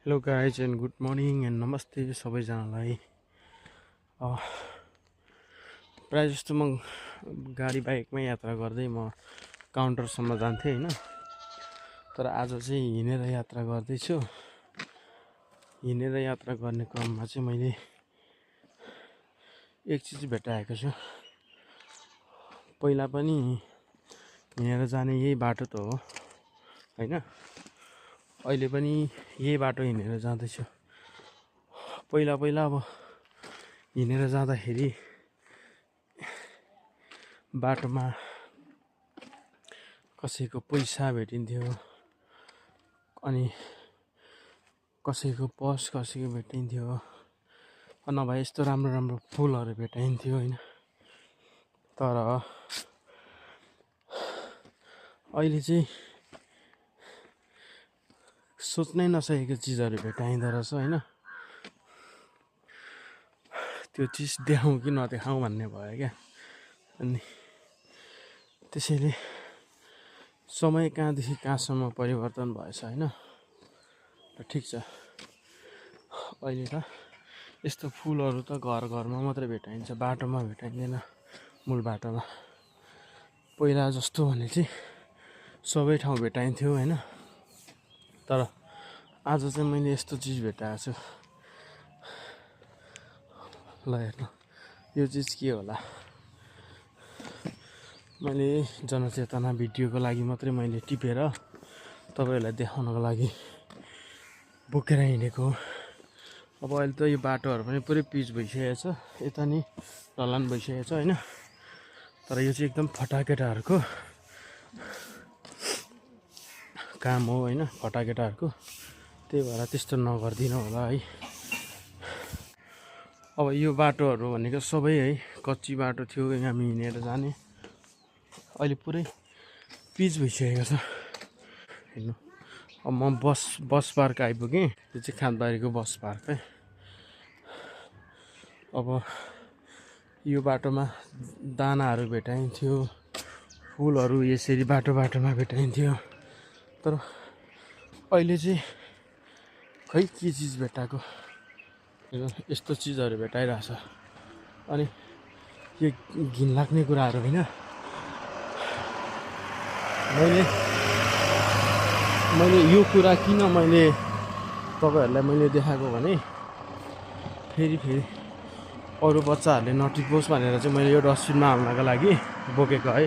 Hello guys and good morning and नमस्ते सबैजनालाई। प्रायः जस्तो म गाडी बाइकमै यात्रा गर्दै म काउन्टरसम्म जान्थेँ होइन। तर आज चाहिँ हिँडेर यात्रा गर्दैछु। हिँडेर यात्रा गर्ने क्रममा चाहिँ मैले एक चिज भेटाएको छु। पहिला पनि हिँडेर जाने यही बाटो त हो होइन। अहिले पनि यही बाटो हिँडेर जाँदैछु। पहिला अब हिँडेर जाँदाखेरि बाटोमा कसैको पैसा भेटिन्थ्यो, अनि कसैको पर्स कसैको भेटिन्थ्यो, नभए यस्तो राम्रो राम्रो फुलहरू भेटाइन्थ्यो होइन। तर अहिले चाहिँ सोच्नै नसकेको चिजहरू भेटाइँदो रहेछ होइन। त्यो चिज देखाउँ कि नदेखाउँ भन्ने भयो क्या। अनि त्यसैले समय कहाँदेखि कहाँसम्म परिवर्तन भएछ होइन। र ठिक छ, अहिले त यस्तो फुलहरू त घर घरमा मात्रै भेटाइन्छ, बाटोमा भेटाइँदैन, मूल बाटोमा। पहिला जस्तो भने चाहिँ सबै ठाउँ भेटाइन्थ्यो होइन। तर आज चाहिँ मैले यस्तो चिज भेटाएको छु। ल हेर्नु, यो चिज के होला। मैले जनचेतना भिडियोको लागि मात्रै मैले टिपेर तपाईँहरूलाई देखाउनको लागि बोकेर हिँडेको। अब अहिले त यो बाटोहरू पनि पुरै पिच भइसकेको छ, यता नि ढलान भइसकेको छ होइन। तर यो चाहिँ एकदम फटाकेटाहरूको काम हो होइन, फटाकेटाहरूको। त्यही भएर त्यस्तो नगरिदिनु होला है। अब यो बाटोहरू भनेको सबै है कच्ची बाटो थियो, हामी हिँडेर जाने। अहिले पुरै पिच भइसकेको छ हेर्नु। अब म बस पार्क आइपुगेँ। यो चाहिँ खाँदबारीको बस पार्क है। अब यो बाटोमा दानाहरू भेटाइन्थ्यो, फुलहरू यसरी बाटोमा भेटाइन्थ्यो। तर अहिले चाहिँ खै के चिज भेटाएको, यस्तो चिजहरू भेटाइरहेछ। अनि यो घिनलाग्ने कुराहरू होइन। मैले यो कुरा किन मैले तपाईँहरूलाई मैले देखाएको भने फेरि अरू बच्चाहरूले नटिपोस् भनेर चाहिँ मैले यो डस्टबिनमा हाल्नको लागि बोकेको है।